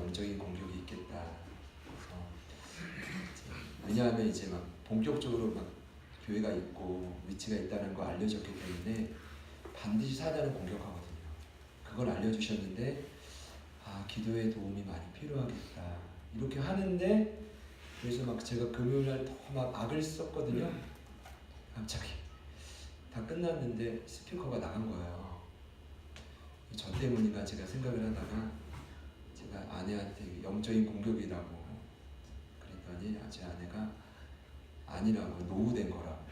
영적인 공격이 있겠다. 왜냐하면 이제 막 본격적으로 막 교회가 있고 위치가 있다는 거 알려졌기 때문에 반드시 사단은 공격하거든요. 그걸 알려주셨는데 기도의 도움이 많이 필요하겠다 이렇게 하는데, 그래서 막 제가 금요일날 더 막 악을 썼거든요. 갑자기 다 끝났는데 스피커가 나간 거예요. 저 때문인가 제가 생각을 하다가 제가 아내한테 영적인 공격이라고 그랬더니 제 아내가 아니라고, 노후된 거라고.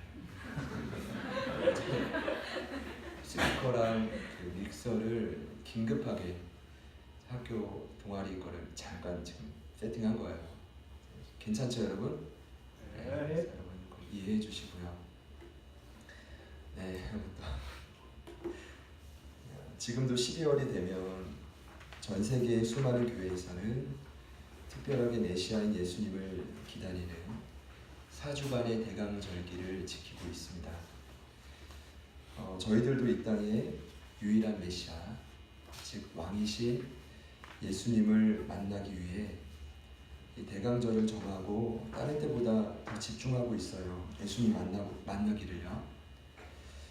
스피커랑 그 믹서를 긴급하게 학교 동아리 거를 잠깐 지금 세팅한 거예요. 괜찮죠 여러분? 네. 여러분 이해해 주시고요. 네. 지금도 12월이 되면 전 세계의 수많은 교회에서는 특별하게 메시아인 예수님을 기다리는 4주간의 대강절기를 지키고 있습니다. 저희들도 이 땅에 유일한 메시아, 즉 왕이신 예수님을 만나기 위해 이 대강절을 정하고 다른 때보다 더 집중하고 있어요. 예수님 만나기를요.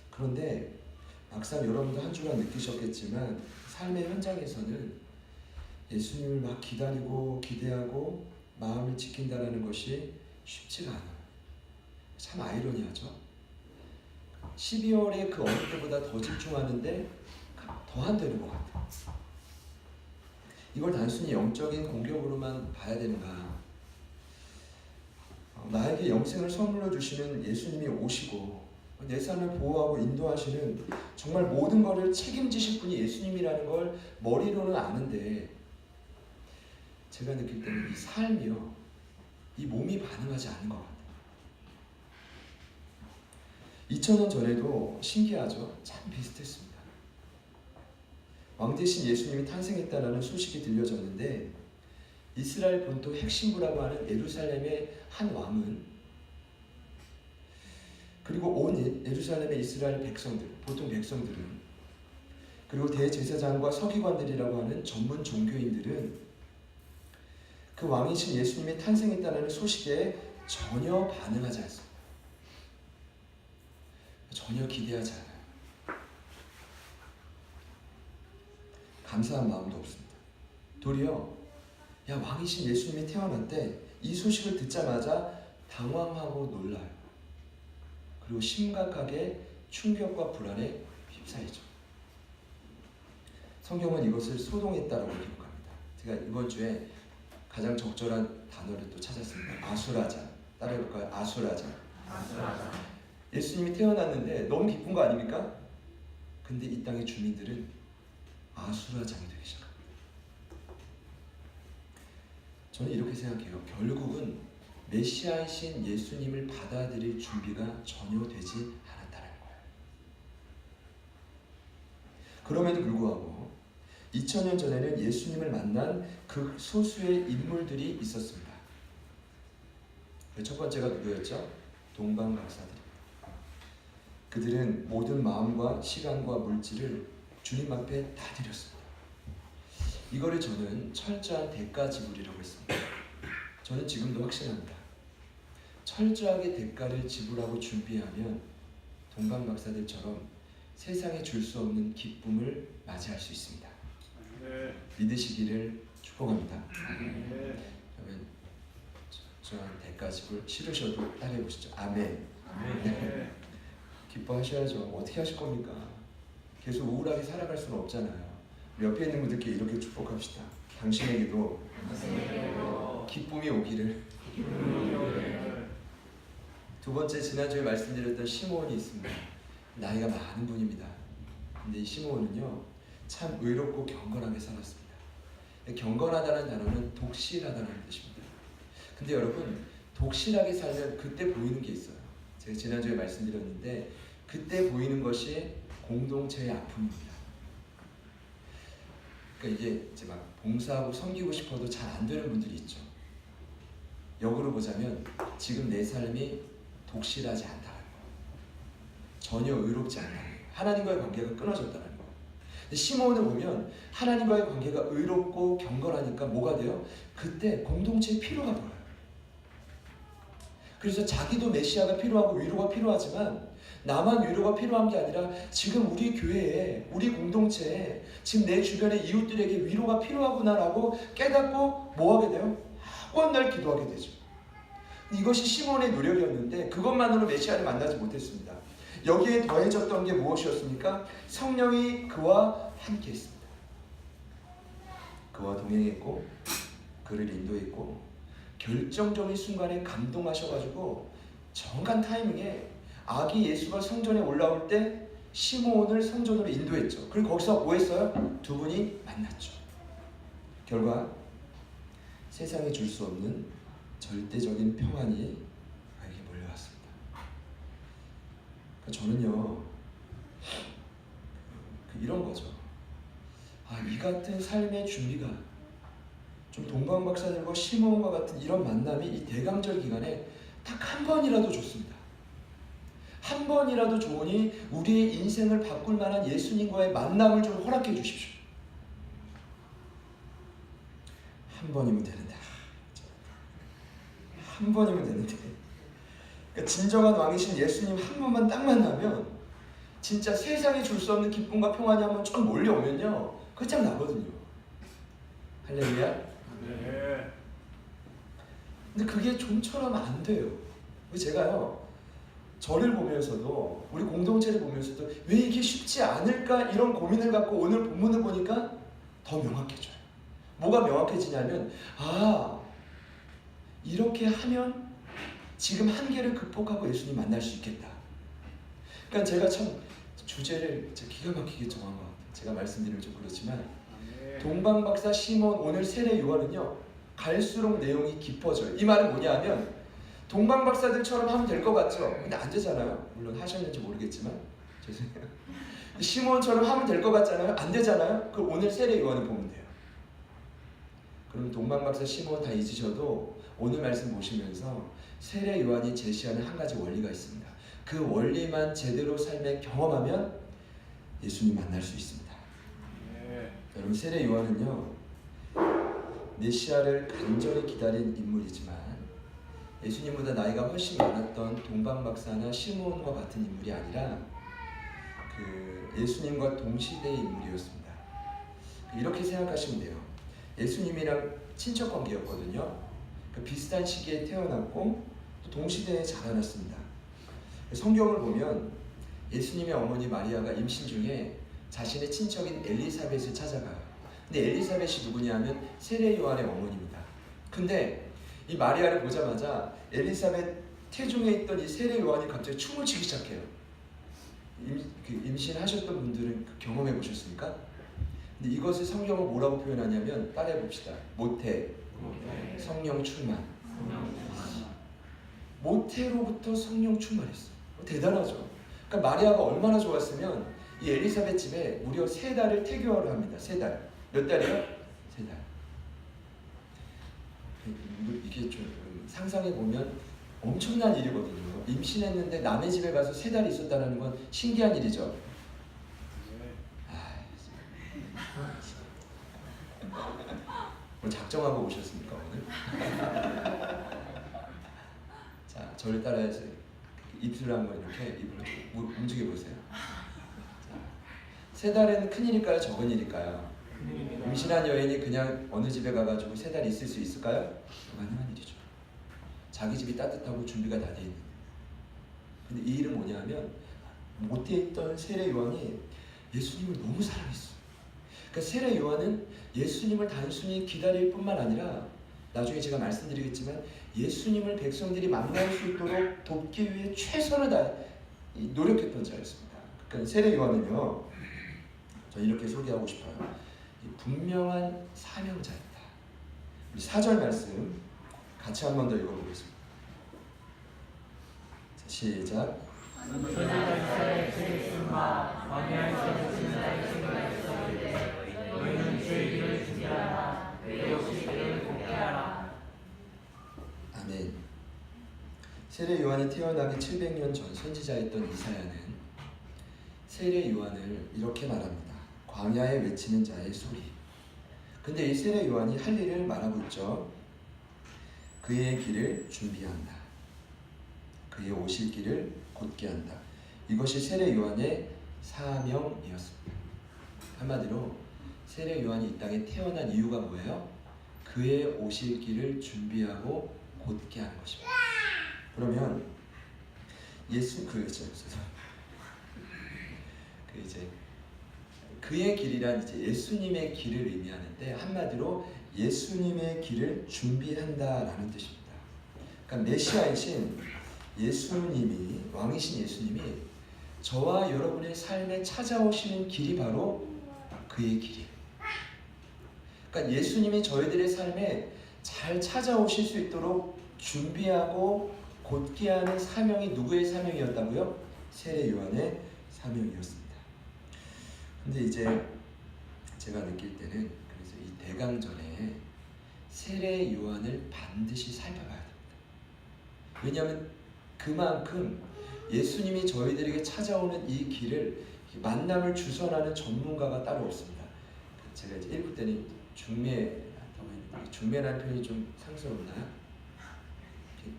그런데 막상 여러분도 한 주간 느끼셨겠지만 삶의 현장에서는 예수님을 막 기다리고 기대하고 마음을 지킨다는 것이 쉽지가 않아요. 참 아이러니하죠. 12월에 그 어느 때보다 더 집중하는데 더 안 되는 것 같아요. 이걸 단순히 영적인 공격으로만 봐야 되는가? 나에게 영생을 선물로 주시는 예수님이 오시고 내 삶을 보호하고 인도하시는 정말 모든 것을 책임지실 분이 예수님이라는 걸 머리로는 아는데, 제가 느낄 때는 이 삶이요, 이 몸이 반응하지 않는 것 같아요. 2000년 전에도 신기하죠? 참 비슷했습니다. 왕대신 예수님이 탄생했다는 소식이 들려졌는데, 이스라엘 본토 핵심부라고 하는 예루살렘의 한 왕은, 그리고 온 예루살렘의 이스라엘 백성들, 보통 백성들은, 그리고 대제사장과 서기관들이라고 하는 전문 종교인들은 그 왕이신 예수님이 탄생했다는 소식에 전혀 반응하지 않습니다. 전혀 기대하지 않아요. 감사한 마음도 없습니다. 도리어 왕이신 예수님이 태어났대, 이 소식을 듣자마자 당황하고 놀라요. 그리고 심각하게 충격과 불안에 휩싸이죠. 성경은 이것을 소동했다라고 기록합니다. 제가 이번 주에 가장 적절한 단어를 또 찾았습니다. 아수라장. 따라해볼까요? 아수라장. 예수님이 태어났는데 너무 기쁜 거 아닙니까? 근데 이 땅의 주민들은 아수라장이 되기 시작합니다. 저는 이렇게 생각해요. 결국은 메시아이신 예수님을 받아들일 준비가 전혀 되지 않았다는 거예요. 그럼에도 불구하고 2000년 전에는 예수님을 만난 그 소수의 인물들이 있었습니다. 첫 번째가 누구였죠? 동방박사들. 그들은 모든 마음과 시간과 물질을 주님 앞에 다 드렸습니다. 이거를 저는 철저한 대가 지불이라고 했습니다. 저는 지금도 확신합니다. 철저하게 대가를 지불하고 준비하면 동방박사들처럼 세상에 줄 수 없는 기쁨을 맞이할 수 있습니다. 믿으시기를 축복합니다. 그러면 저한 대가 지불 싫으셔도 따라해 보시죠. 아멘. 기뻐하셔야죠. 어떻게 하실 겁니까? 계속 우울하게 살아갈 수는 없잖아요. 옆에 있는 분들께 이렇게 축복합시다. 당신에게도 기쁨이 오기를. 두 번째, 지난주에 말씀드렸던 시므온이 있습니다. 나이가 많은 분입니다. 근데 이 시므온은요, 참 의롭고 경건하게 살았습니다. 경건하다는 단어는 독실하다는 뜻입니다. 근데 여러분, 독실하게 살면 그때 보이는 게 있어요. 제가 지난주에 말씀드렸는데, 그때 보이는 것이 공동체의 아픔입니다. 그러니까 이게 이제 막 봉사하고 섬기고 싶어도 잘 안 되는 분들이 있죠. 역으로 보자면 지금 내 삶이 독실하지 않다는 거예요. 전혀 의롭지 않다는 거예요. 하나님과의 관계가 끊어졌다는 거예요. 근데 시므온을 보면 하나님과의 관계가 의롭고 경건하니까 뭐가 돼요? 그때 공동체의 필요가 보여요. 그래서 자기도 메시아가 필요하고 위로가 필요하지만 나만 위로가 필요한 게 아니라 지금 우리 교회에, 우리 공동체에, 지금 내 주변의 이웃들에게 위로가 필요하구나라고 깨닫고 뭐 하게 돼요? 한날 기도하게 되죠. 이것이 시몬의 노력이었는데 그것만으로 메시아를 만나지 못했습니다. 여기에 더해졌던 게 무엇이었습니까? 성령이 그와 함께 했습니다. 그와 동행했고 그를 인도했고 결정적인 순간에 감동하셔가지고 정확한 타이밍에 아기 예수가 성전에 올라올 때 시므온을 성전으로 인도했죠. 그리고 거기서 뭐 했어요? 두 분이 만났죠. 결과 세상이 줄 수 없는 절대적인 평안이 그에게 몰려왔습니다. 저는요 이런 거죠. 이 같은 삶의 준비가 좀 동방박사들과 시므온과 같은 이런 만남이 이 대강절 기간에 딱 한 번이라도 좋습니다. 한 번이라도 좋으니 우리의 인생을 바꿀 만한 예수님과의 만남을 좀 허락해 주십시오. 한 번이면 되는데, 한 번이면 되는데. 그러니까 진정한 왕이신 예수님 한 번만 딱 만나면 진짜 세상에 줄 수 없는 기쁨과 평안이 한번 좀 몰려오면요, 끝장 나거든요. 할렐루야. 네. 근데 그게 좀처럼 안 돼요. 제가요, 저를 보면서도 우리 공동체를 보면서도 왜 이게 쉽지 않을까 이런 고민을 갖고 오늘 본문을 보니까 더 명확해져요. 뭐가 명확해지냐면 이렇게 하면 지금 한계를 극복하고 예수님 만날 수 있겠다. 그러니까 제가 참 주제를 기가 막히게 정한 것 같아요. 제가 말씀드리면 좀 그렇지만 동방박사 시몬 오늘 세례 요한은요 갈수록 내용이 깊어져요. 이 말은 뭐냐 하면 동방박사들처럼 하면 될 것 같죠? 근데 안 되잖아요. 물론 하셨는지 모르겠지만 죄송해요. 시몬처럼 하면 될 것 같잖아요. 안 되잖아요. 그럼 오늘 세례 요한을 보면 돼요. 그럼 동방박사 시몬 다 잊으셔도 오늘 말씀 보시면서 세례 요한이 제시하는 한 가지 원리가 있습니다. 그 원리만 제대로 삶에 경험하면 예수님 만날 수 있습니다. 여러분 세례 요한은요 메시아를 간절히 기다린 인물이지만 예수님보다 나이가 훨씬 많았던 동방박사나 시몬과 같은 인물이 아니라 예수님과 동시대의 인물이었습니다. 이렇게 생각하시면 돼요. 예수님이랑 친척 관계였거든요. 비슷한 시기에 태어났고 또 동시대에 자라났습니다. 성경을 보면 예수님의 어머니 마리아가 임신 중에 자신의 친척인 엘리사벳을 찾아가요. 근데 엘리사벳이 누구냐 하면 세례 요한의 어머니입니다. 근데 이 마리아를 보자마자 엘리사벳 태중에 있던 이 세례 요한이 갑자기 춤을 추기 시작해요. 임신하셨던 분들은 경험해 보셨습니까? 근데 이것을 성경은 뭐라고 표현하냐면 따라해 봅시다. 모태, 성령 충만. 모태로부터 성령 충만했어. 대단하죠. 그러니까 마리아가 얼마나 좋았으면 이 엘리사벳 집에 무려 3달을 태교하려 합니다. 3달. 몇 달이요? 3달. 이게 좀 상상해 보면 엄청난 일이거든요. 임신했는데 남의 집에 가서 3달 있었다는 건 신기한 일이죠. 오늘 작정하고 오셨습니까 오늘? 자, 저를 따라해서 입술을 한번 이렇게 입을 움직여 보세요. 3달은 큰 일일까요? 적은 일일까요? 임신한 여인이 그냥 어느 집에 가가지고 3달 있을 수 있을까요? 가능한 일이죠. 자기 집이 따뜻하고 준비가 다 돼 있는. 근데 이 일은 뭐냐면 모태에 있던 세례 요한이 예수님을 너무 사랑했어. 그러니까 세례 요한은 예수님을 단순히 기다릴 뿐만 아니라 나중에 제가 말씀드리겠지만 예수님을 백성들이 만날 수 있도록 돕기 위해 최선을 다해 노력했던 자였습니다. 그러니까 세례 요한은요, 저는 이렇게 소개하고 싶어요. 분명한 사명자였다. 우리 4절 말씀 같이 한 번 더 읽어보겠습니다. 자, 시작. 아멘. 세례 요한이 태어나기 700년 전 선지자였던 이사야는 세례 요한을 이렇게 말합니다. 광야에 외치는 자의 소리. 근데 이 세례 요한이 할 일을 말하고 있죠. 그의 길을 준비한다. 그의 오실 길을 곧게 한다. 이것이 세례 요한의 사명이었습니다. 한마디로 세례 요한이 이 땅에 태어난 이유가 뭐예요? 그의 오실 길을 준비하고 곧게 하는 것입니다. 그러면 그의 길이란 이제 예수님의 길을 의미하는데, 한마디로 예수님의 길을 준비한다라는 뜻입니다. 그러니까 메시아이신 예수님이, 왕이신 예수님이 저와 여러분의 삶에 찾아오시는 길이 바로 그의 길이에요. 그러니까 예수님이 저희들의 삶에 잘 찾아오실 수 있도록 준비하고 곧게 하는 사명이 누구의 사명이었다고요? 세례 요한의 사명이었습니다. 근데 이제 제가 느낄 때는, 그래서 이 대강절에 세례 요한을 반드시 살펴봐야 됩니다. 왜냐하면 그만큼 예수님이 저희들에게 찾아오는 이 길을, 만남을 주선하는 전문가가 따로 없습니다. 제가 이제 읽을 때는 중매라는 표현이 좀 상스럽나요?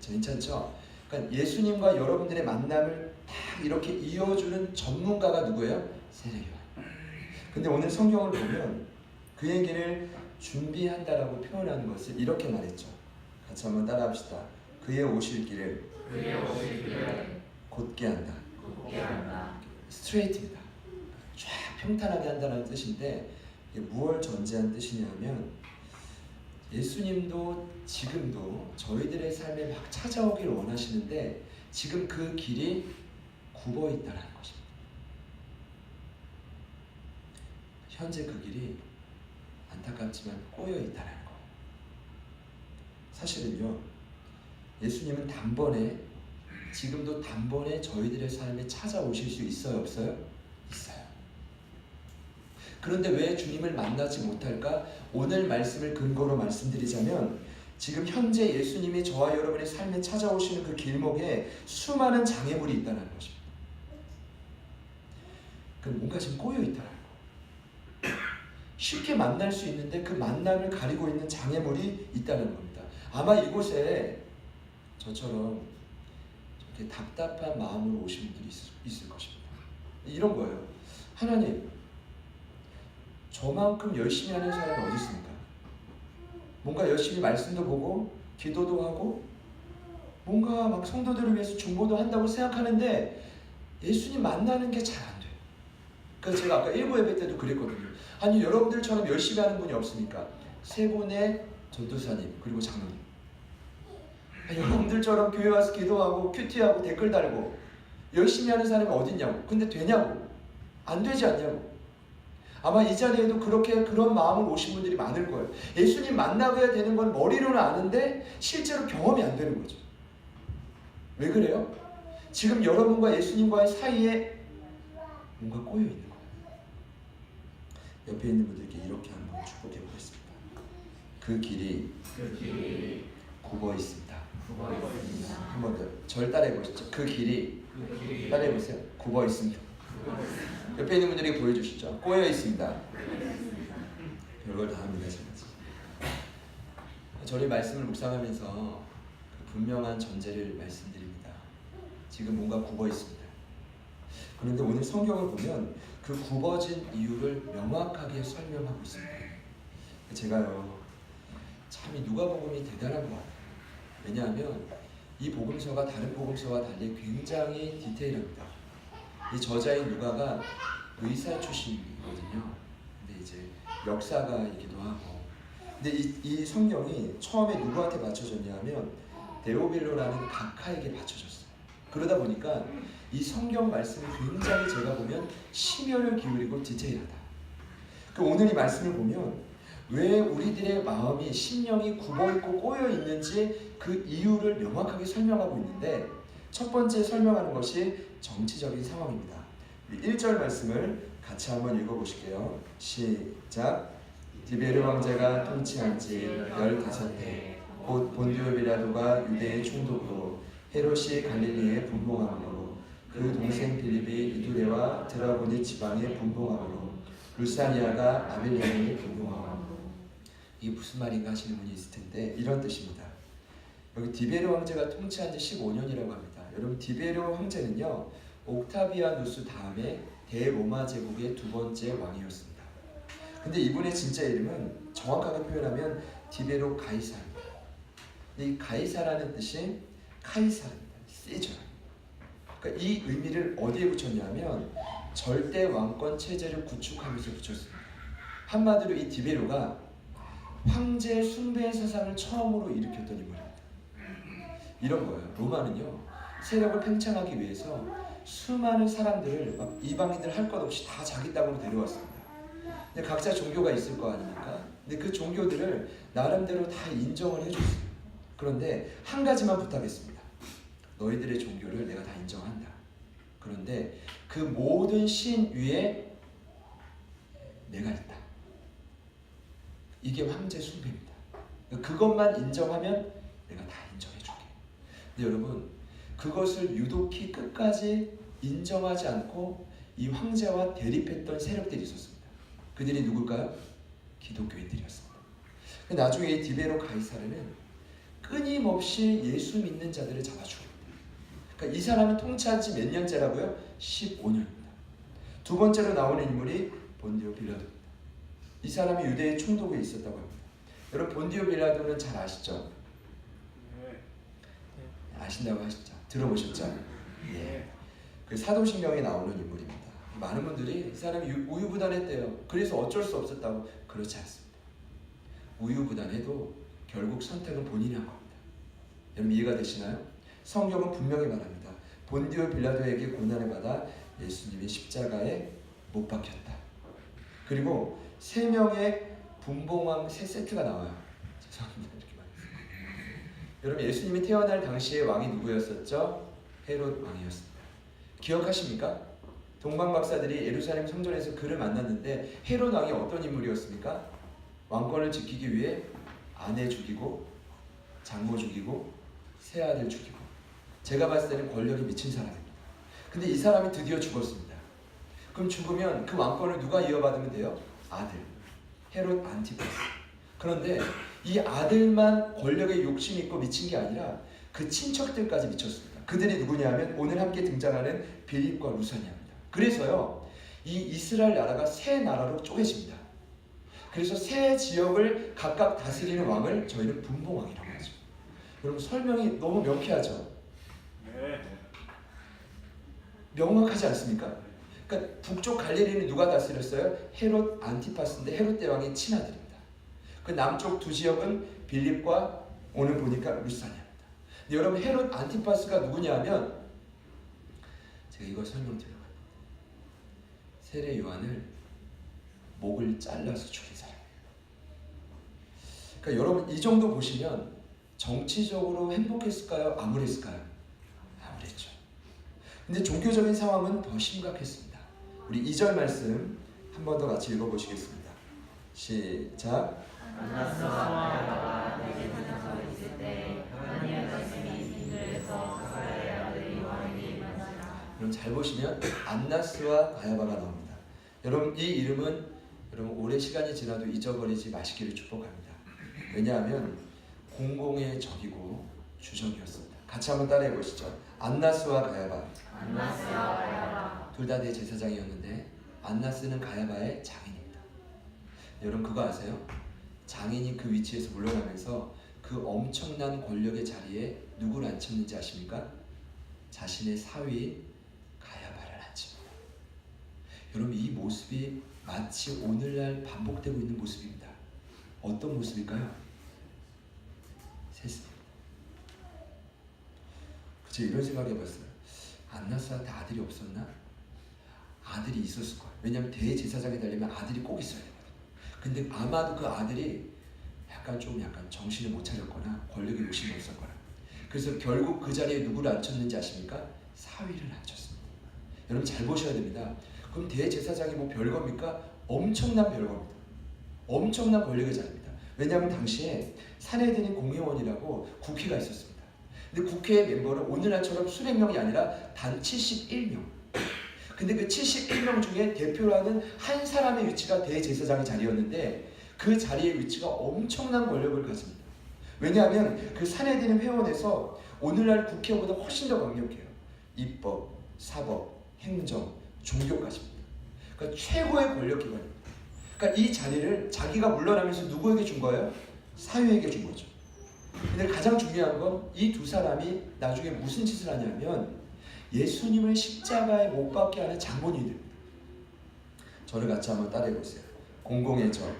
괜찮죠? 그러니까 예수님과 여러분들의 만남을 딱 이렇게 이어주는 전문가가 누구예요? 세례 요한. 근데 오늘 성경을 보면 그의 길을 준비한다라고 표현하는 것을 이렇게 말했죠. 같이 한번 따라합시다. 그의 오실 길을 곧게 한다. 스트레이트입니다. 쫙 평탄하게 한다는 뜻인데, 이게 무엇을 전제한 뜻이냐면, 예수님도 지금도 저희들의 삶에 막 찾아오길 원하시는데 지금 그 길이 굽어 있다는 것입니다. 현재 그 길이 안타깝지만 꼬여 있다는 거예요. 사실은요, 예수님은 지금도 단번에 저희들의 삶에 찾아오실 수 있어요, 없어요? 있어요. 그런데 왜 주님을 만나지 못할까? 오늘 말씀을 근거로 말씀드리자면, 지금 현재 예수님이 저와 여러분의 삶에 찾아오시는 그 길목에 수많은 장애물이 있다는 것입니다. 그럼 뭔가 지금 꼬여 있다는 거예요. 쉽게 만날 수 있는데 그 만남을 가리고 있는 장애물이 있다는 겁니다. 아마 이곳에 저처럼 이렇게 답답한 마음으로 오신 분들이 있을 것입니다. 이런 거예요. 하나님, 저만큼 열심히 하는 사람이 어디 있습니까? 뭔가 열심히 말씀도 보고 기도도 하고 뭔가 막 성도들을 위해서 중보도 한다고 생각하는데 예수님 만나는 게 잘 안 돼요. 그래서 제가 아까 1부 예배 때도 그랬거든요. 아니, 여러분들처럼 열심히 하는 분이 없습니까? 세 분의 전도사님 그리고 장로님. 여러분들처럼 교회 와서 기도하고 큐티하고 댓글 달고 열심히 하는 사람이 어딨냐고. 근데 되냐고. 안 되지 않냐고. 아마 이 자리에도 그런 마음을 오신 분들이 많을 거예요. 예수님 만나야 되는 건 머리로는 아는데 실제로 경험이 안 되는 거죠. 왜 그래요? 지금 여러분과 예수님과의 사이에 뭔가 꼬여 있는 거예요. 옆에 있는 분들께 이렇게 한번 축복해 보겠습니다. 그 길이 굽어 있습니다. 한 번 더 절 따라해 보시죠. 그 길이 따라해 보세요. 굽어 있습니다. 옆에 있는 분들에게 보여주시죠. 꼬여 있습니다. 별걸 다 합니다. 저희 말씀을 묵상하면서 그 분명한 전제를 말씀드립니다. 지금 뭔가 굽어 있습니다. 그런데 오늘 성경을 보면 그 굽어진 이유를 명확하게 설명하고 있습니다. 제가요, 참 이 누가복음이 대단한 것 같아요. 왜냐하면 이 복음서가 다른 복음서와 달리 굉장히 디테일합니다. 이 저자인 누가가 의사 출신이거든요. 근데 이제 역사가이기도 하고. 근데 이 성경이 처음에 누구한테 맞춰졌냐면 데오빌로라는 각하에게 맞춰졌어요. 그러다 보니까 이 성경 말씀이 굉장히 제가 보면 심혈을 기울이고 디테일하다. 오늘 이 말씀을 보면 왜 우리들의 마음이, 심령이 굽어있고 꼬여있는지 그 이유를 명확하게 설명하고 있는데, 첫 번째 설명하는 것이 정치적인 상황입니다. 1절 말씀을 같이 한번 읽어보실게요. 시작. 디베르 왕제가 통치한 지 15해 곧 본디오 빌라도가 유대의 총독으로 헤롯이 갈릴리에 분봉함으로 그 동생 빌립이 이두레와 드라고니 지방에 분봉함으로 루사니아가 아벨레네의 공동왕후. 이게 무슨 말인가 하시는 분이 있을 텐데 이런 뜻입니다. 여기 디베르 황제가 통치한 지 15년이라고 합니다. 여러분 디베르 황제는요 옥타비아누스 다음에 대로마 제국의 두 번째 왕이었습니다. 근데 이분의 진짜 이름은 정확하게 표현하면 디베로 가이사입니다. 이 가이사라는 뜻이 카이사입니다. 시저. 그러니까 이 의미를 어디에 붙였냐면 절대 왕권 체제를 구축하면서 붙였습니다. 한마디로 이 디베로가 황제 숭배 사상을 처음으로 일으켰던 인물입니다. 이런 거예요. 로마는요 세력을 팽창하기 위해서 수많은 사람들을 막 이방인들 할 것 없이 다 자기 땅으로 데려왔습니다. 근데 각자 종교가 있을 거 아닙니까? 근데 그 종교들을 나름대로 다 인정을 해줬어요. 그런데 한 가지만 부탁했습니다. 너희들의 종교를 내가 다 인정한다. 그런데 그 모든 신 위에 내가 있다. 이게 황제 숭배입니다. 그것만 인정하면 내가 다 인정해줄게. 근데 여러분 그것을 유독히 끝까지 인정하지 않고 이 황제와 대립했던 세력들이 있었습니다. 그들이 누굴까요? 기독교인들이었습니다. 나중에 이 디베로 가이사르는 끊임없이 예수 믿는 자들을 잡아 죽입니다. 그러니까 이 사람이 통치한 지 몇 년째라고요? 15년입니다. 두 번째로 나오는 인물이 본디오 빌라도입니다. 이 사람이 유대의 총독에 있었다고 합니다. 여러분 본디오 빌라도는 잘 아시죠? 아신다고 하시죠? 들어보셨죠? 예. 그 사도신경에 나오는 인물입니다. 많은 분들이 이 사람이 우유부단했대요. 그래서 어쩔 수 없었다고. 그렇지 않습니다. 우유부단해도 결국 선택은 본인이 한 겁니다. 여러분 이해가 되시나요? 성경은 분명히 말합니다. 본디오 빌라도에게 고난을 받아 예수님이 십자가에 못 박혔다. 그리고 3명의 분봉왕 3세트가 나와요. 죄송합니다. 이렇게 말했어요. 여러분 예수님이 태어날 당시에 왕이 누구였었죠? 헤롯 왕이었습니다. 기억하십니까? 동방박사들이 예루살렘 성전에서 그를 만났는데 헤롯 왕이 어떤 인물이었습니까? 왕권을 지키기 위해 아내 죽이고 장모 죽이고 새아들 죽이고 제가 봤을 때는 권력이 미친 사람입니다. 근데 이 사람이 드디어 죽었습니다. 그럼 죽으면 그 왕권을 누가 이어받으면 돼요? 아들 헤롯 안티파스. 그런데 이 아들만 권력에 욕심이 있고 미친 게 아니라 그 친척들까지 미쳤습니다. 그들이 누구냐면 오늘 함께 등장하는 빌립과 루사니아입니다. 그래서요 이 이스라엘 나라가 3나라로 쪼개집니다. 그래서 3지역을 각각 다스리는 왕을 저희는 분봉왕이라고 하죠. 여러분 설명이 너무 명쾌하죠? 네. 명확하지 않습니까? 그러니까 북쪽 갈릴리는 누가 다스렸어요? 헤롯 안티파스인데 헤롯 대왕의 친아들입니다. 그 남쪽 2지역은 빌립과 오늘 보니까 루사니아입니다. 근데 여러분 헤롯 안티파스가 누구냐면 제가 이걸 설명드려요. 세례 요한을 목을 잘라서 죽인 사람이에요. 그러니까 여러분 이 정도 보시면 정치적으로 행복했을까요? 암울했을까요? 암울했죠. 근데 종교적인 상황은 더 심각했습니다. 우리 2절 말씀 한 번 더 같이 읽어보시겠습니다. 시작. 여러분 잘 보시면 안나스와 가야바가 나옵니다. 여러분 이 이름은 여러분 오래 시간이 지나도 잊어버리지 마시기를 축복합니다. 왜냐하면 공공의 적이고 주적이었습니다. 같이 한번 따라해 보시죠. 안나스와 가야바. 둘 다 대제사장이었는데 안나스는 가야바의 장인입니다. 여러분 그거 아세요? 장인이 그 위치에서 물러나면서 그 엄청난 권력의 자리에 누구를 앉혔는지 아십니까? 자신의 사위인 가야바를 앉힙니다. 여러분 이 모습이 마치 오늘날 반복되고 있는 모습입니다. 어떤 모습일까요? 셋입니다. 그쵸? 이런 생각을 해봤어요. 안나스한테 아들이 없었나? 아들이 있었을 거예요. 왜냐하면 대제사장에 달리면 아들이 꼭 있어야 되거든요. 근데 아마도 그 아들이 약간 정신을 못 차렸거나 권력에 욕심이 없었거나 그래서 결국 그 자리에 누구를 앉혔는지 아십니까? 사위를 앉혔습니다. 여러분 잘 보셔야 됩니다. 그럼 대제사장이 뭐 별겁니까? 엄청난 별겁니다. 엄청난 권력의 자리입니다. 왜냐하면 당시에 산헤드린 공회원이라고 국회가 있었습니다. 근데 국회의 멤버는 오늘날처럼 수백 명이 아니라 단 71명. 근데 그 71명 중에 대표라는 한 사람의 위치가 대제사장의 자리였는데 그 자리의 위치가 엄청난 권력을 가집니다. 왜냐하면 그 사내들인 회원에서 오늘날 국회보다 훨씬 더 강력해요. 입법, 사법, 행정, 종교까지입니다. 그러니까 최고의 권력기관입니다. 그러니까 이 자리를 자기가 물러나면서 누구에게 준 거예요? 사회에게 준 거죠. 근데 가장 중요한 건 이 두 사람이 나중에 무슨 짓을 하냐면 예수님을 십자가에 못 박게 하는 장본인이 됩니다. 저를 같이 한번 따라해 보세요. 공공의 적.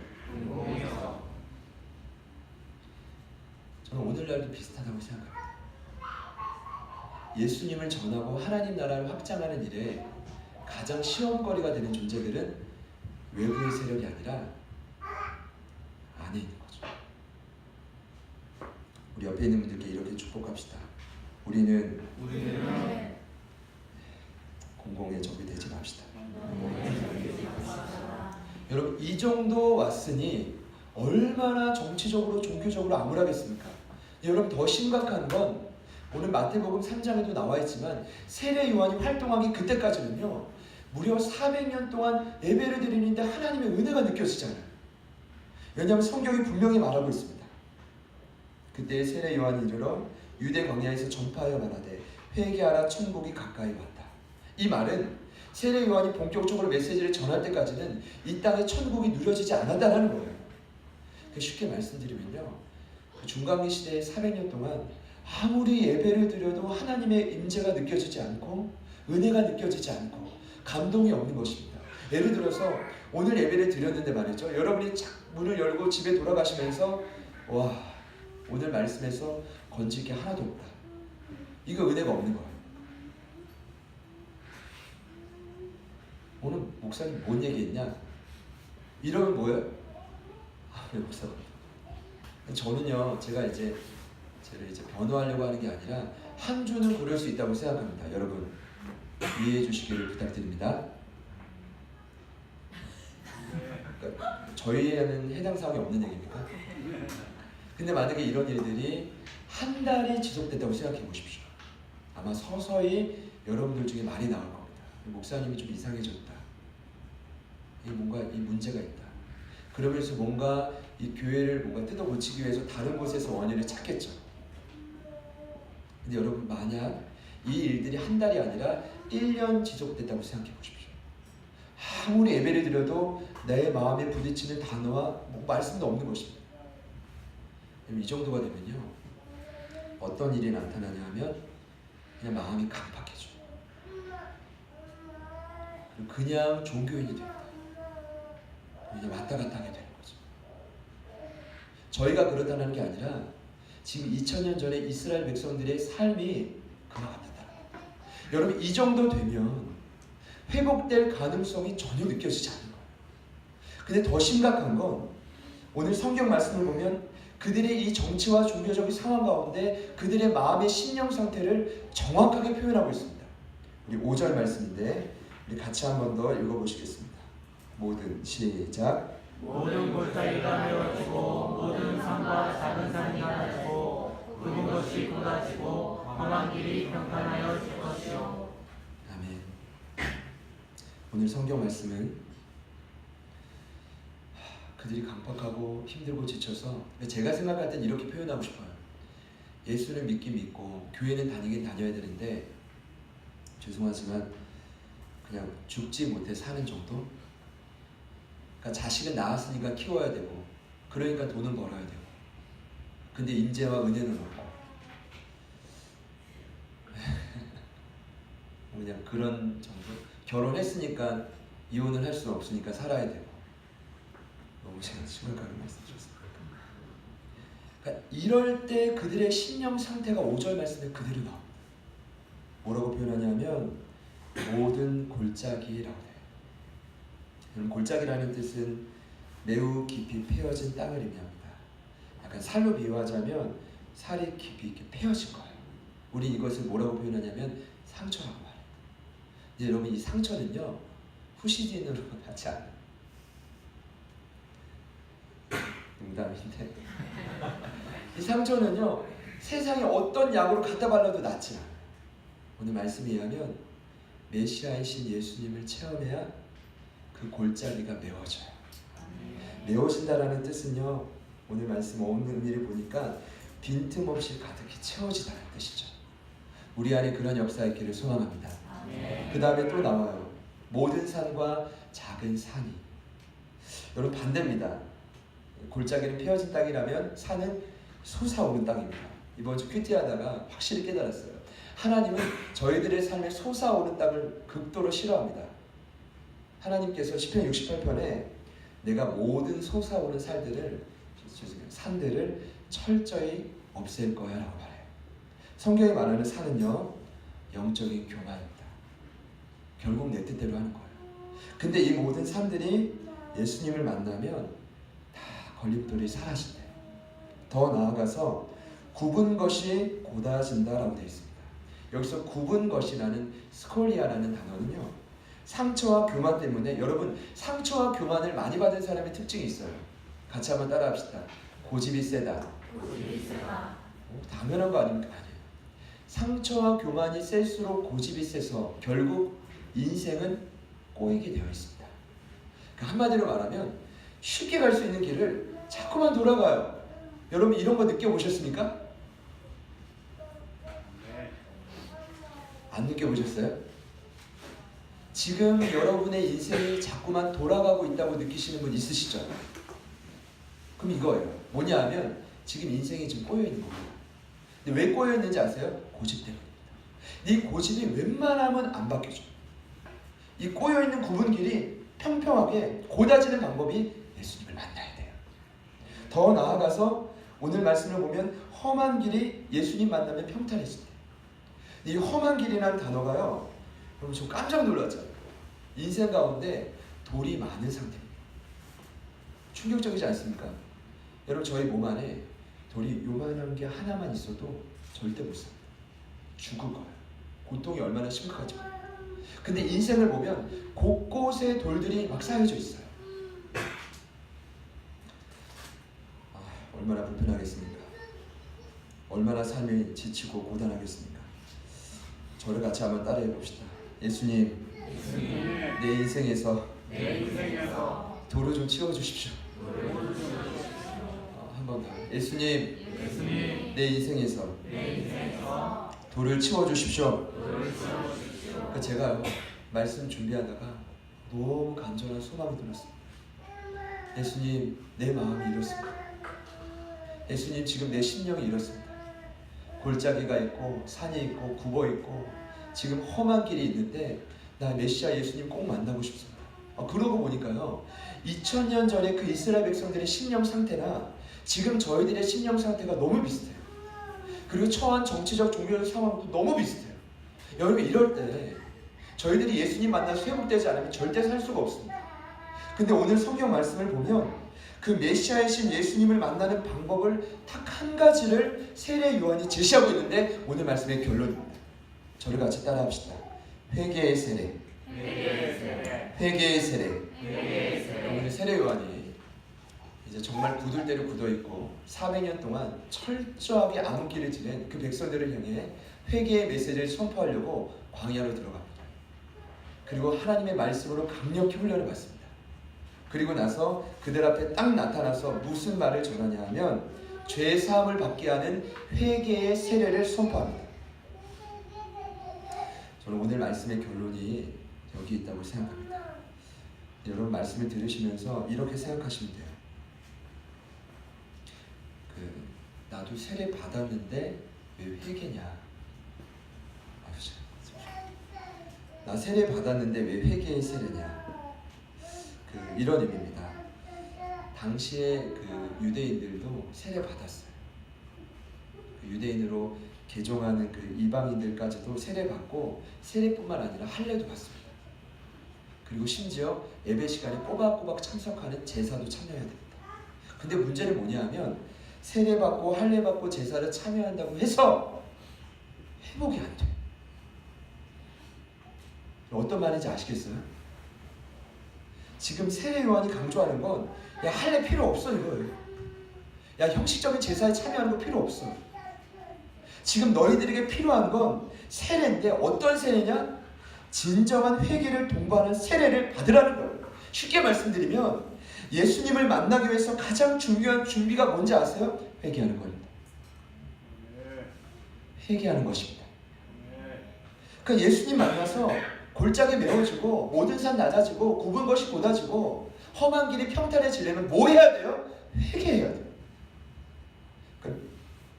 저는 오늘날도 비슷하다고 생각합니다. 예수님을 전하고 하나님 나라를 확장하는 일에 가장 시험거리가 되는 존재들은 외부의 세력이 아니라 안에 있는 거죠. 우리 옆에 있는 분들께 이렇게 축복합시다. 우리는 공공의 적이 되지 맙시다. 여러분, 이 정도 왔으니 얼마나 정치적으로 종교적으로 암울하겠습니까? 여러분, 더 심각한 건 오늘 마태복음 3장에도 나와 있지만 세례 요한이 활동하기 그때까지는요 무려 400년 동안 예배를 드리는데 하나님의 은혜가 느껴지잖아요. 왜냐하면 성경이 분명히 말하고 있습니다. 그때 세례 요한이 이르러 유대 광야에서 전파하여 말하되 회개하라 천국이 가까이 왔다. 이 말은 세례 요한이 본격적으로 메시지를 전할 때까지는 이 땅에 천국이 누려지지 않았다는 거예요. 쉽게 말씀드리면요, 그 중간기 시대의 400년 동안 아무리 예배를 드려도 하나님의 임재가 느껴지지 않고 은혜가 느껴지지 않고 감동이 없는 것입니다. 예를 들어서 오늘 예배를 드렸는데 말이죠, 여러분이 착 문을 열고 집에 돌아가시면서 와, 오늘 말씀에서 건질 게 하나도 없다. 이거 은혜가 없는 거예요. 오늘 목사님 뭔 얘기했냐? 이러면 뭐예요? 왜 목사가? 저는요, 제가 이제 변호하려고 하는 게 아니라 한 주는 고를 수 있다고 생각합니다. 여러분 이해해 주시기를 부탁드립니다. 그러니까 저희에는 해당 사항이 없는 얘기입니까? 근데 만약에 이런 일들이 한 달이 지속됐다고 생각해 보십시오. 아마 서서히 여러분들 중에 말이 나올 겁니다. 목사님이 좀 이상해졌다. 뭔가 이 문제가 있다. 그러면서 뭔가 이 교회를 뭔가 뜯어 고치기 위해서 다른 곳에서 원인을 찾겠죠. 근데 여러분, 만약 이 일들이 한 달이 아니라 1년 지속됐다고 생각해 보십시오. 아무리 예배를 드려도 내 마음에 부딪히는 단어와 말씀도 없는 것입니다. 이 정도가 되면요, 어떤 일이 나타나냐 하면 그냥 마음이 강팍해져요. 그냥 종교인이 됩니다. 그냥 왔다 갔다 하게 되는 거죠. 저희가 그렇다는 게 아니라 지금 2000년 전에 이스라엘 백성들의 삶이 그와 같았다. 여러분, 이 정도 되면 회복될 가능성이 전혀 느껴지지 않는 거예요. 근데 더 심각한 건 오늘 성경 말씀을 보면 그들의 이 정치와 종교적인 상황 가운데 그들의 마음의 심령 상태를 정확하게 표현하고 있습니다. 우리 5절 말씀인데 우리 같이 한 번 더 읽어보시겠습니다. 모든 시작. 모든 골짜기가 메워지고 모든 산과 작은 산이 갈라지고 굵은 것이 곧아지고 험한 길이 평탄하여질 것이요. 아멘. 오늘 성경 말씀은 그들이 강팍하고 힘들고 지쳐서, 제가 생각할 땐 이렇게 표현하고 싶어요. 예수를 믿긴 믿고 교회는 다니긴 다녀야 되는데 죄송하지만 그냥 죽지 못해 사는 정도? 그러니까 자식은 낳았으니까 키워야 되고 그러니까 돈은 벌어야 되고 근데 임재와 은혜는 없고 그냥 그런 정도? 결혼했으니까 이혼을 할 수 없으니까 살아야 되고. 너무 제가 심각하게 말씀드렸습니다. 그러니까 이럴 때 그들의 심령 상태가 5절 말씀에 그대로 나옵니다. 뭐라고 표현하냐면 모든 골짜기라고 해요. 골짜기라는 뜻은 매우 깊이 패여진 땅을 의미합니다. 약간 살로 비유하자면 살이 깊이 이렇게 패여진 거예요. 우리 이것을 뭐라고 표현하냐면 상처라고 말해요. 이제 여러분, 이 상처는요 후시딘으로 하지 않아요. 농담인데 이 상처는요 세상에 어떤 약으로 갖다 발라도 낫지 않아요. 오늘 말씀에 의하면 메시아이신 예수님을 체험해야 그 골짜기가 메워져요. 메워진다라는 뜻은요, 오늘 말씀 어느 의미를 보니까 빈틈없이 가득히 채워지다는 뜻이죠. 우리 안에 그런 역사 있기를 소망합니다. 그 다음에 또 나와요. 모든 산과 작은 산이. 여러분, 반대입니다. 골짜기는 패어진 땅이라면 산은 솟아오른 땅입니다. 이번 주 큐티하다가 확실히 깨달았어요. 하나님은 저희들의 삶에 솟아오른 땅을 극도로 싫어합니다. 하나님께서 시편 68편에 내가 모든 솟아오른 산들을 철저히 없앨 거야 라고 말해요. 성경이 말하는 산은요, 영적인 교만입니다. 결국 내 뜻대로 하는 거예요. 근데 이 모든 산들이 예수님을 만나면 다 걸림돌이 사라진대요. 더 나아가서 굽은 것이 곧아진다라고 되어 있습니다. 여기서 굽은 것이라는 스콜리아라는 단어는요, 상처와 교만 때문에, 여러분 상처와 교만을 많이 받은 사람의 특징이 있어요. 같이 한번 따라합시다. 고집이 세다. 당연한 거 아닙니까? 아니에요. 상처와 교만이 셀수록 고집이 세서 결국 인생은 꼬이게 되어 있습니다. 그러니까 한마디로 말하면 쉽게 갈 수 있는 길을 자꾸만 돌아가요. 여러분 이런 거 느껴보셨습니까? 안 느껴보셨어요? 지금 여러분의 인생이 자꾸만 돌아가고 있다고 느끼시는 분 있으시죠? 그럼 이거예요. 뭐냐 하면 지금 인생이 지금 꼬여있는 겁니다. 근데 왜 꼬여있는지 아세요? 고집 때문입니다. 이 고집이 웬만하면 안 바뀌어져요. 이 꼬여있는 굽은 길이 평평하게 곧아지는 방법이 예수님을 만나야 돼요. 더 나아가서 오늘 말씀을 보면 험한 길이 예수님 만나면 평탄해진대요. 이 험한 길이라는 단어가요, 여러분 저 깜짝 놀랐죠. 인생 가운데 돌이 많은 상태입니다. 충격적이지 않습니까? 여러분 저희 몸 안에 돌이 요만한 게 하나만 있어도 절대 못 삽니다. 죽을 거예요. 고통이 얼마나 심각한지 몰라요. 근데 인생을 보면 곳곳에 돌들이 막 쌓여져 있어요. 얼마나 불편하겠습니까? 얼마나 삶이 지치고 고단하겠습니까? 저를 같이 한번 따라해 봅시다. 예수님, 내 인생에서 돌을 좀 치워주십시오. 한 번 더. 예수님, 내 인생에서 돌을 치워주십시오. 그러니까 제가 말씀 준비하다가 너무 간절한 소망이 들었습니다. 예수님, 내 마음이 이렇습니다. 예수님, 지금 내 심령이 이렇습니다. 골짜기가 있고 산이 있고 굽어 있고 지금 험한 길이 있는데 나 메시아 예수님 꼭 만나고 싶습니다. 그러고 보니까요, 2000년 전에 그 이스라엘 백성들의 심령 상태나 지금 저희들의 심령 상태가 너무 비슷해요. 그리고 처한 정치적 종교적 상황도 너무 비슷해요. 여러분 이럴 때 저희들이 예수님 만나서 회복되지 않으면 절대 살 수가 없습니다. 근데 오늘 성경 말씀을 보면 그 메시아이신 예수님을 만나는 방법을 딱 한 가지를 세례 요한이 제시하고 있는데 오늘 말씀의 결론입니다. 저를 같이 따라합시다. 회개의 세례. 회개의 세례. 오늘 세례 요한이 이제 정말 굳을 대로 굳어 있고 400년 동안 철저하게 암흑기를 지낸 그 백성들을 향해 회개의 메시지를 선포하려고 광야로 들어갑니다. 그리고 하나님의 말씀으로 강력히 훈련을 받습니다. 그리고 나서 그들 앞에 딱 나타나서 무슨 말을 전하냐 하면 죄 사함을 받게 하는 회개의 세례를 선포합니다. 저는 오늘 말씀의 결론이 여기 있다고 생각합니다. 여러분 말씀을 들으시면서 이렇게 생각하시면 돼요. 나도 세례 받았는데 왜 회개냐? 나 세례 받았는데 왜 회개의 세례냐? 이런 의미입니다. 당시에 그 유대인들도 세례 받았어요. 유대인으로 개종하는 그 이방인들까지도 세례 받고 세례뿐만 아니라 할례도 받습니다. 그리고 심지어 예배 시간에 꼬박꼬박 참석하는 제사도 참여해야 됩니다. 근데 문제는 뭐냐면 세례 받고 할례 받고 제사를 참여한다고 해서 회복이 안 돼요. 어떤 말인지 아시겠어요? 지금 세례 요한이 강조하는 건 야 할례 필요 없어 이거예요. 야 형식적인 제사에 참여하는 거 필요 없어. 지금 너희들에게 필요한 건 세례인데 어떤 세례냐? 진정한 회개를 통과하는 세례를 받으라는 거예요. 쉽게 말씀드리면 예수님을 만나기 위해서 가장 중요한 준비가 뭔지 아세요? 회개하는 겁니다. 회개하는 것입니다. 그러니까 예수님 만나서 골짜기 메워지고 모든 산 낮아지고 굽은 것이 곧아지고 험한 길이 평탄해지려면 뭐 해야 돼요? 회개해야 돼요. 그러니까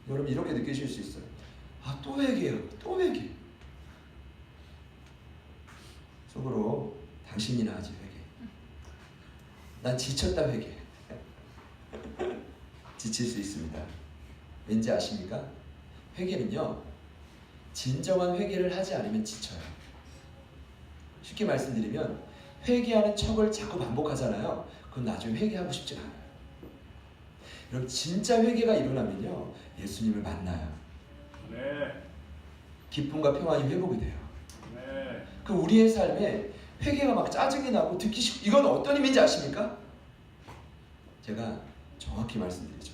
여러분 이렇게 느끼실 수 있어요. 아, 또 회개해요. 또 회개. 속으로 당신이나 하지 회개. 난 지쳤다 회개. 지칠 수 있습니다. 왠지 아십니까? 회개는요, 진정한 회개를 하지 않으면 지쳐요. 쉽게 말씀드리면 회개하는 척을 자꾸 반복하잖아요. 그럼 나중에 회개하고 싶지 않아요. 여러분 진짜 회개가 일어나면요, 예수님을 만나요. 네. 기쁨과 평안이 회복이 돼요. 네. 그 우리의 삶에 회개가 막 짜증이 나고 듣기 싫고, 이건 어떤 의미인지 아십니까? 제가 정확히 말씀드리죠.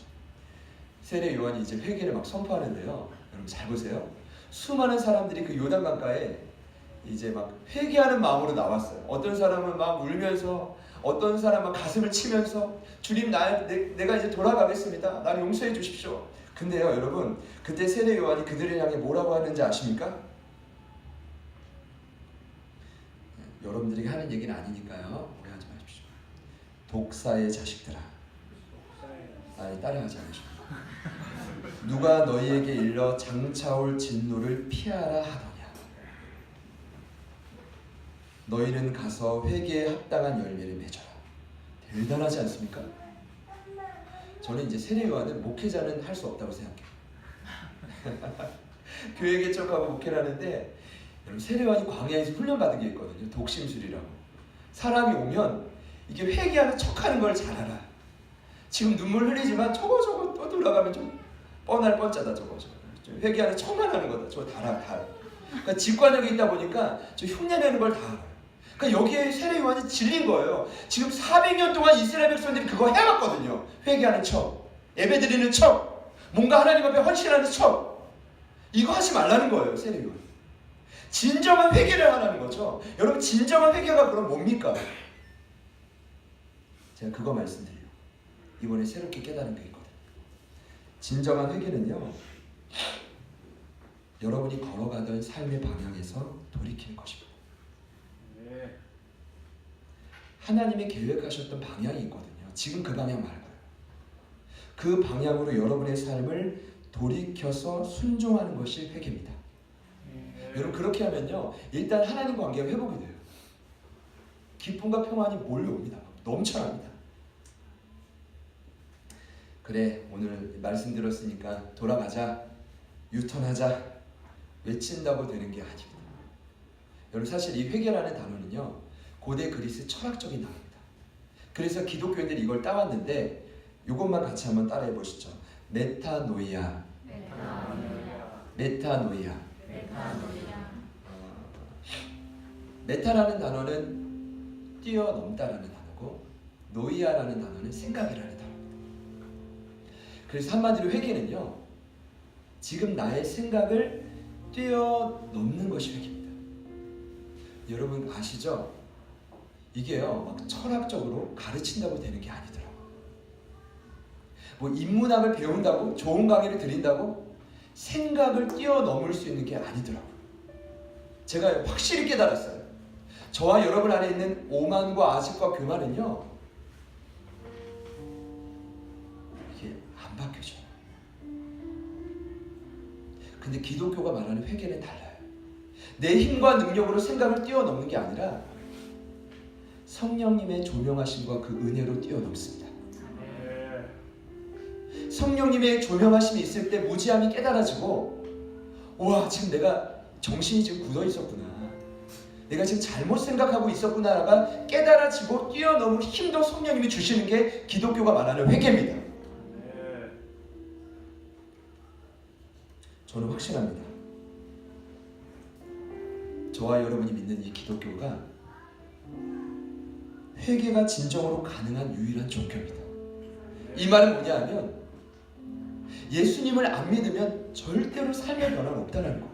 세례 요한이 이제 회개를 막 선포하는데요. 여러분 잘 보세요. 수많은 사람들이 그 요단강가에 이제 막 회개하는 마음으로 나왔어요. 어떤 사람은 막 울면서, 어떤 사람은 가슴을 치면서 주님 내가 이제 돌아가겠습니다. 나를 용서해 주십시오. 근데요 여러분, 그때 세례 요한이 그들을 향해 뭐라고 하는지 아십니까? 여러분들에게 하는 얘기는 아니니까요, 오해하지 마십시오. 독사의 자식들아, 아니 따라하지 않으십시오. 누가 너희에게 일러 장차올 진노를 피하라 하더냐. 너희는 가서 회개에 합당한 열매를 맺어라. 대단하지 않습니까? 저는 이제 세례 요한은 목회자는 할 수 없다고 생각해요. 교회 개척하고 목회를 하는데, 여러분 세례 요한이 광야에서 훈련받은 게 있거든요. 독심술이라고. 사람이 오면 이게 회개하는 척하는 걸 잘 알아. 지금 눈물 흘리지만 저거 또 돌아가면 좀 뻔할 뻔짜다. 저거 회개하는 척만 하는 거다. 저거 다 알아. 그러니까 직관력이 있다 보니까 저 흉내내는 걸 다 알아요. 그러니까 여기에 세례 요한이 질린 거예요. 지금 400년 동안 이스라엘 백성들이 그거 해왔거든요. 회개하는 척, 예배드리는 척, 뭔가 하나님 앞에 헌신하는 척. 이거 하지 말라는 거예요, 세례 요한. 진정한 회개를 하라는 거죠. 여러분 진정한 회개가 그럼 뭡니까? 제가 그거 말씀드려요. 이번에 새롭게 깨달은 게 있거든요. 진정한 회개는요, 여러분이 걸어가던 삶의 방향에서 돌이키는 것입니다. 네. 하나님이 계획하셨던 방향이 있거든요. 지금 그 방향 말고요. 그 방향으로 여러분의 삶을 돌이켜서 순종하는 것이 회개입니다. 여러분 그렇게 하면요, 일단 하나님 관계가 회복이 돼요. 기쁨과 평안이 몰려옵니다. 넘쳐납니다. 그래, 오늘 말씀 들었으니까 돌아가자, 유턴하자 외친다고 되는 게 아닙니다. 여러분 사실 이 회개라는 단어는요, 고대 그리스 철학적인 단어입니다. 그래서 기독교인들이 이걸 따왔는데, 이것만 같이 한번 따라해 보시죠. 메타노이아. 메타라는 단어는 뛰어넘다라는 단어고, 노이아라는 단어는 생각이라는 단어입니다. 그래서 한마디로 회개는요, 지금 나의 생각을 뛰어넘는 것이 회개입니다. 여러분 아시죠? 이게요, 막 철학적으로 가르친다고 되는 게 아니더라고요. 뭐 인문학을 배운다고, 좋은 강의를 드린다고 생각을 뛰어넘을 수 있는 게 아니더라고요. 제가 확실히 깨달았어요. 저와 여러분 안에 있는 오만과 아집과 교만은요, 이게 안 바뀌어져요. 근데 기독교가 말하는 회개는 달라요. 내 힘과 능력으로 생각을 뛰어넘는 게 아니라 성령님의 조명하심과 그 은혜로 뛰어넘습니다. 성령님의 조명하심이 있을 때 무지함이 깨달아지고, 와, 지금 내가 정신이 지금 굳어 있었구나, 내가 지금 잘못 생각하고 있었구나가 깨달아지고 뛰어넘을 힘도 성령님이 주시는 게 기독교가 말하는 회개입니다. 저는 확신합니다. 저와 여러분이 믿는 이 기독교가 회개가 진정으로 가능한 유일한 종교입니다. 이 말은 뭐냐 하면, 예수님을 안 믿으면 절대로 삶의 변화는 없다는 거예요.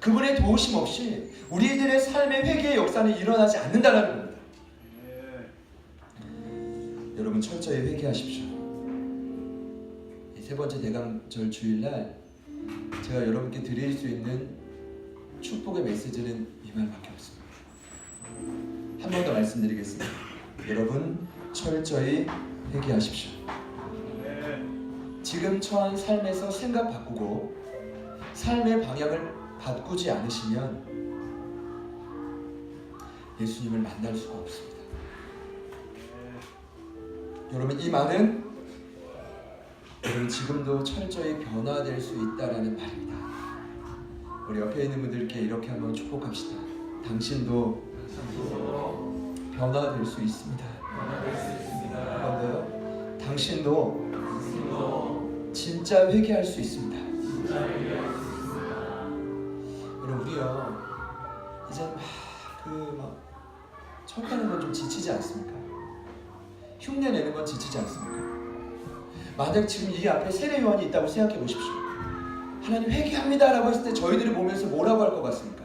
그분의 도우심 없이 우리들의 삶의 회개의 역사는 일어나지 않는다는 겁니다. 여러분 철저히 회개하십시오. 세 번째 대강절 주일날 제가 여러분께 드릴 수 있는 축복의 메시지는 이 말밖에 없습니다. 한 번 더 말씀드리겠습니다. 여러분 철저히 회개하십시오. 지금 처한 삶에서 생각 바꾸고 삶의 방향을 바꾸지 않으시면 예수님을 만날 수가 없습니다. 여러분 이 말은 여러분 지금도 철저히 변화될 수 있다라는 말입니다. 우리 옆에 있는 분들께 이렇게 한번 축복합시다. 당신도 변화될 수 있습니다. 그런데요, 당신도 진짜 회개할 수 있습니다. 여러분 우리요 이제 막 철하는 건 좀 지치지 않습니까? 흉내 내는 건 지치지 않습니까? 만약 지금 이 앞에 세례 요한이 있다고 생각해 보십시오. 하나님 회개합니다 라고 했을 때 저희들이 보면서 뭐라고 할 것 같습니까?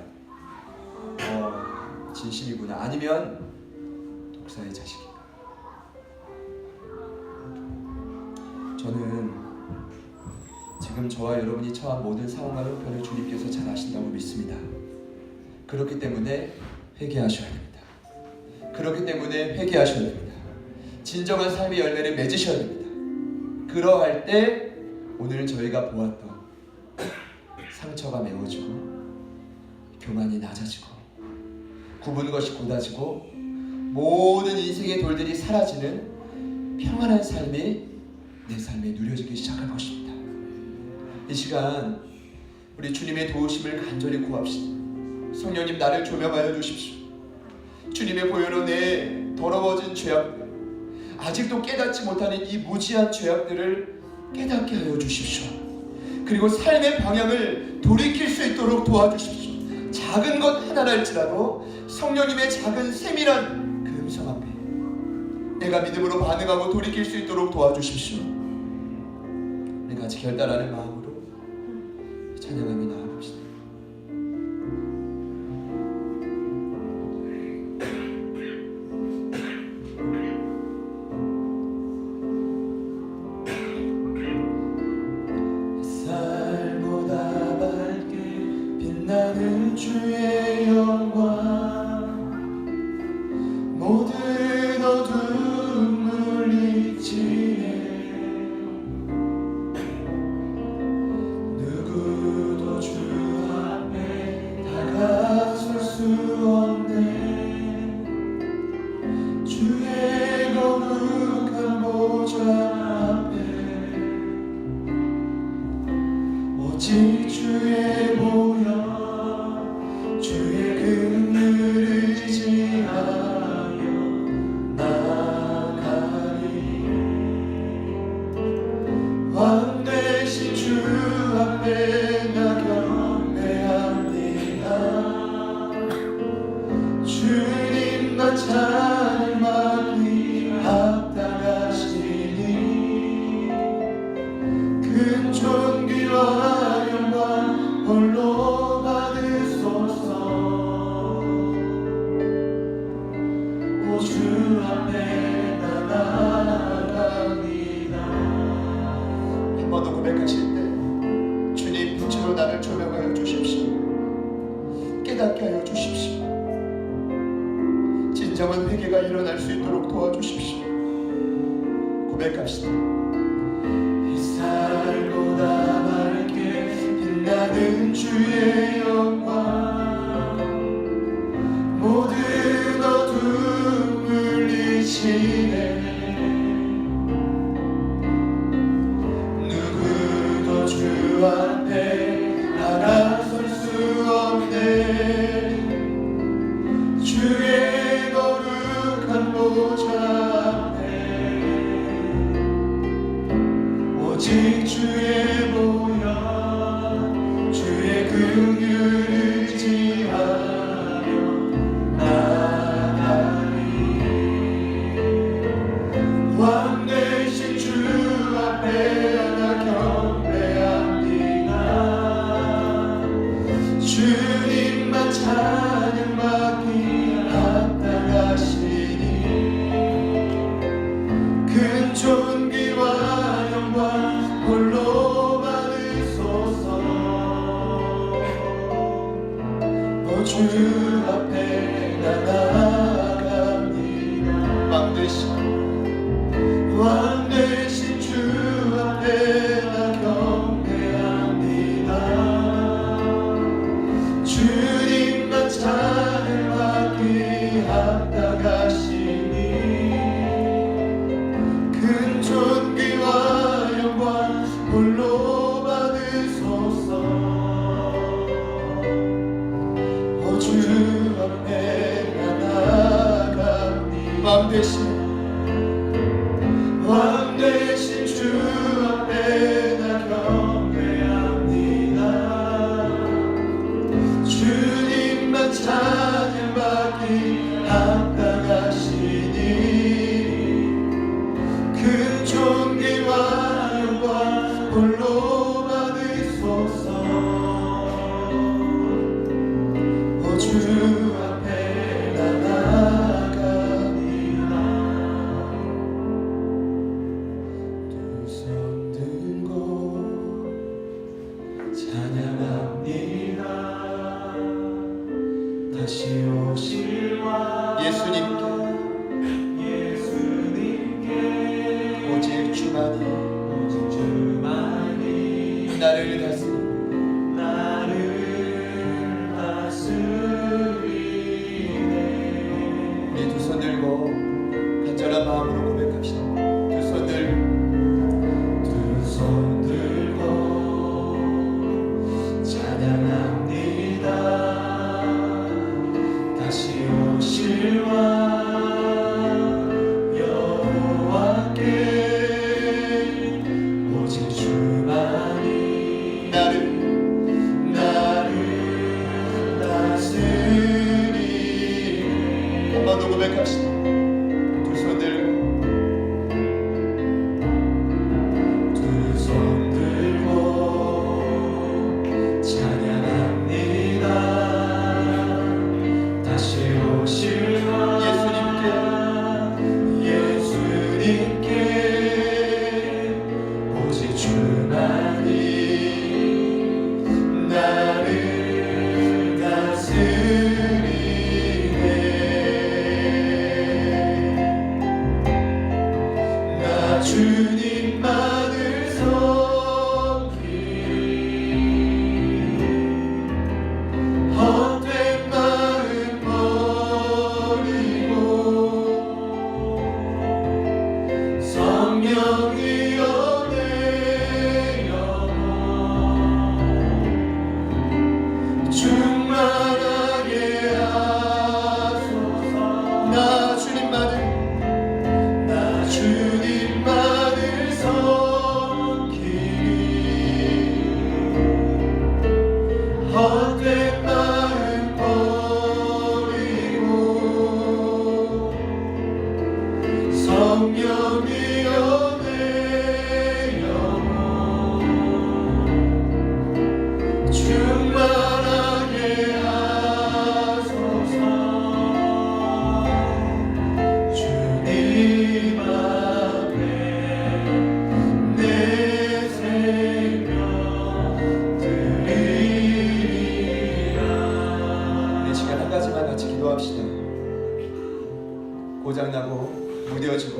진심이구나. 아니면 독사의 자식인가. 저는 지금 저와 여러분이 처한 모든 상황과 형편을 주님께서 잘 아신다고 믿습니다. 그렇기 때문에 회개하셔야 됩니다. 그렇기 때문에 회개하셔야 됩니다. 진정한 삶의 열매를 맺으셔야 됩니다. 그러할 때 오늘 저희가 보았던 상처가 메워지고 교만이 낮아지고 굽은 것이 곧아지고 모든 인생의 돌들이 사라지는 평안한 삶이 내 삶에 누려지기 시작할 것입니다. 이 시간 우리 주님의 도우심을 간절히 구합시다. 성령님 나를 조명하여 주십시오. 주님의 보혈로 내 더러워진 죄악들, 아직도 깨닫지 못하는 이 무지한 죄악들을 깨닫게 하여 주십시오. 그리고 삶의 방향을 돌이킬 수 있도록 도와주십시오. 작은 것 하나랄지라도 성령님의 작은 세밀한 그 음성 앞에 내가 믿음으로 반응하고 돌이킬 수 있도록 도와주십시오. 우리 같이 결단하는 마음으로 찬양하며 나아갑시다. 햇살보다 밝게 빛나는 주의 영광, 모든 어두운 물리치네. 누구도 주 앞에 다가설 수 없네. 주의 거룩한 보좌 앞에 오직 주의 보혈, 주의 긍휼을 의지하여 나아가리. 왕 되신 주 앞에 나 경배합니다. 주님만 찬양하기 합당하시니 큰 존귀와 영광 홀로 받으소서. 오 주 앞에 나 나아갑니다. 한 번 더 고백하실 때 주님 빛으로 나를 조명하여 주십시오. 깨닫게 하여 주십시오. 진정한 회개가 일어날 수 있도록 도와주십시오. 고백합시다. 햇살보다 밝게 빛나는 주의 영광, 모든 어둠 물리치네. 누구도 주 앞에 나가설 수 없네. 주의 거룩한 보좌 앞에 오직 주의 보혈, 주의 긍휼을 의지하여 나아가리. 찬양받기 합당하시니 큰 존귀와 영광 홀로 받으소서. 주 앞에 나아갑니다. 왕 되신 주 앞에 나 경배합니다. 주님만 찬양받기 합당하시니 큰 존귀와 영광 홀로 받으소서. 주 앞에 나아갑니다. 왕 되신 주 앞에 나 경배합니다. 주님만 찬양받기 합당하시니 큰 존귀와 영광 홀로 받으소서. 주 앞에 나아갑니다. 두 손 들고 찬양합니다. 다시 오실 예수님께 오직 주만이 나를 다스리니 두 손 들고 간절한 마음으로 고백합시다. 두 손 들고 찬양합니다. 다시 오실 왕 여호와께 오직 주만이 나를 다스리네. 한 번 더 고백합시다. 두 손 들고 찬양합니다. 다시 오실 왕 예수님께 오직 주만이 나를 다스리네. 나 주님만을 섬기리. 헛된 마음 버리고 성령이여 내 영혼 충만하게 하소서. 나 주님만을 섬기리. 헛된 마음 버리고 성령이여 내 영혼 충만하게 하소서. 주님 앞에 내 생명 드리리라. 이 시간 한 가지만 같이 기도합시다. 고장나고 무뎌지고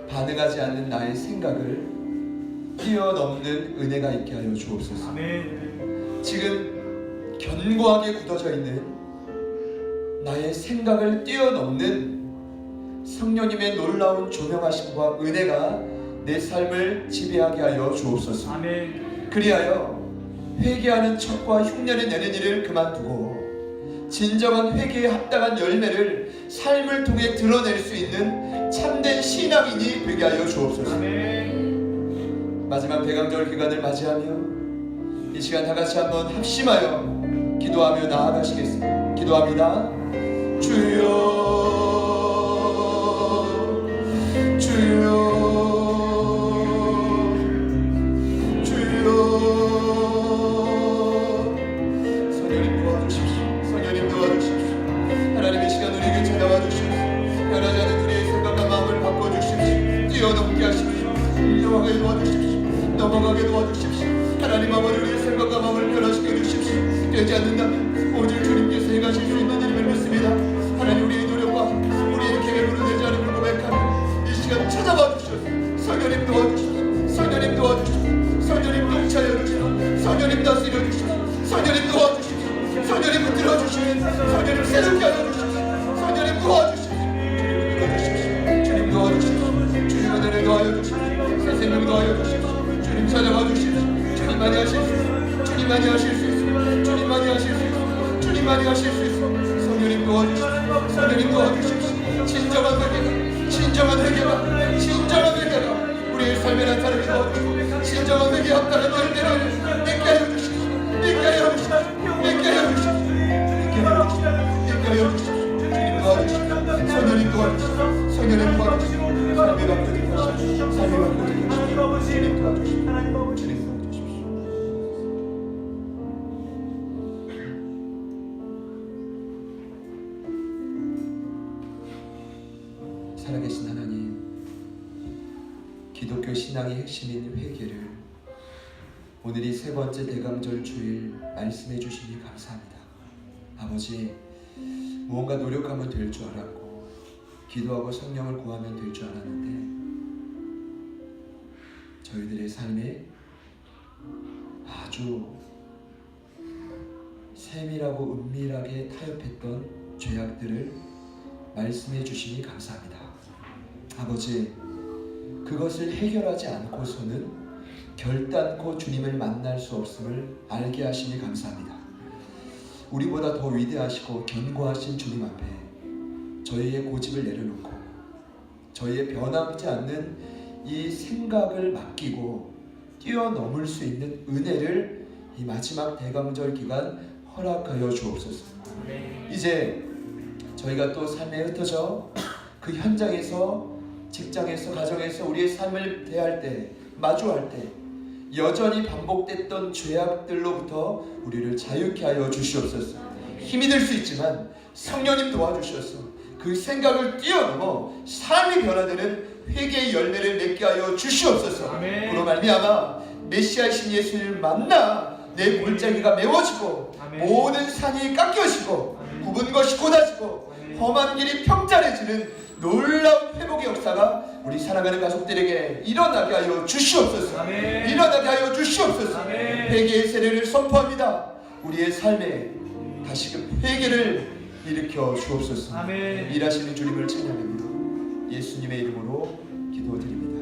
반응하지 않는 나의 생각을 뛰어넘는 은혜가 있게 하여 주옵소서. 지금 견고하게 굳어져 있는 나의 생각을 뛰어넘는 성령님의 놀라운 조명하심과 은혜가 내 삶을 지배하게 하여 주옵소서. 그리하여 회개하는 척과 흉내를 내는 일을 그만두고 진정한 회개에 합당한 열매를 삶을 통해 드러낼 수 있는 참된 신앙인이 되게 하여 주옵소서. 마지막 대강절 기간을 맞이하며 이 시간 다 같이 한번 합심하여 기도하며 나아가시겠습니다. 기도합니다. 주여 주여 주여. 성령님 도와주십시오. 성령님 도와주십시오. 성령님 도와주십시오. 진정한 회개가 우리의 삶에 나타나게 도와주십시오. 진정한 회개 없다는 열매를 맺게 하여 주십시오. 주님 도와주십시오. 성령님 도와주십시오. 삶의 방법을 주십시오. 주님 도와주십시오. 살아계신 하나님, 기독교 신앙의 핵심인 회개를 오늘이 세 번째 대강절 주일 말씀해 주시니 감사합니다. 아버지, 무언가 노력하면 될 줄 알았고 기도하고 성령을 구하면 될 줄 알았는데 저희들의 삶에 아주 세밀하고 은밀하게 타협했던 죄악들을 말씀해 주시니 감사합니다. 아버지, 그것을 해결하지 않고서는 결단코 주님을 만날 수 없음을 알게 하시니 감사합니다. 우리보다 더 위대하시고 견고하신 주님 앞에 저희의 고집을 내려놓고 저희의 변함지 않는 이 생각을 맡기고 뛰어넘을 수 있는 은혜를 이 마지막 대강절 기간 허락하여 주옵소서. 이제 저희가 또 삶에 흩어져 그 현장에서, 직장에서, 가정에서 우리의 삶을 대할 때, 마주할 때 여전히 반복됐던 죄악들로부터 우리를 자유케 하여 주시옵소서. 힘이 들 수 있지만 성령님 도와주셔서 그 생각을 뛰어넘어 삶이 변화되는 회개의 열매를 맺게 하여 주시옵소서. 그로 말미암아 메시아이신 예수를 만나 내 골짜기가 메워지고 모든 산이 깎여지고 굽은 것이 곧아지고 험한 길이 평탄해지는 놀라운 회복의 역사가 우리 사랑하는 가족들에게 일어나게 하여 주시옵소서. 일어나게 하여 주시옵소서. 회개의 세례를 선포합니다. 우리의 삶에 다시금 회개를 일으켜 주옵소서. 일하시는 주님을 찬양합니다. 예수님의 이름으로 기도드립니다.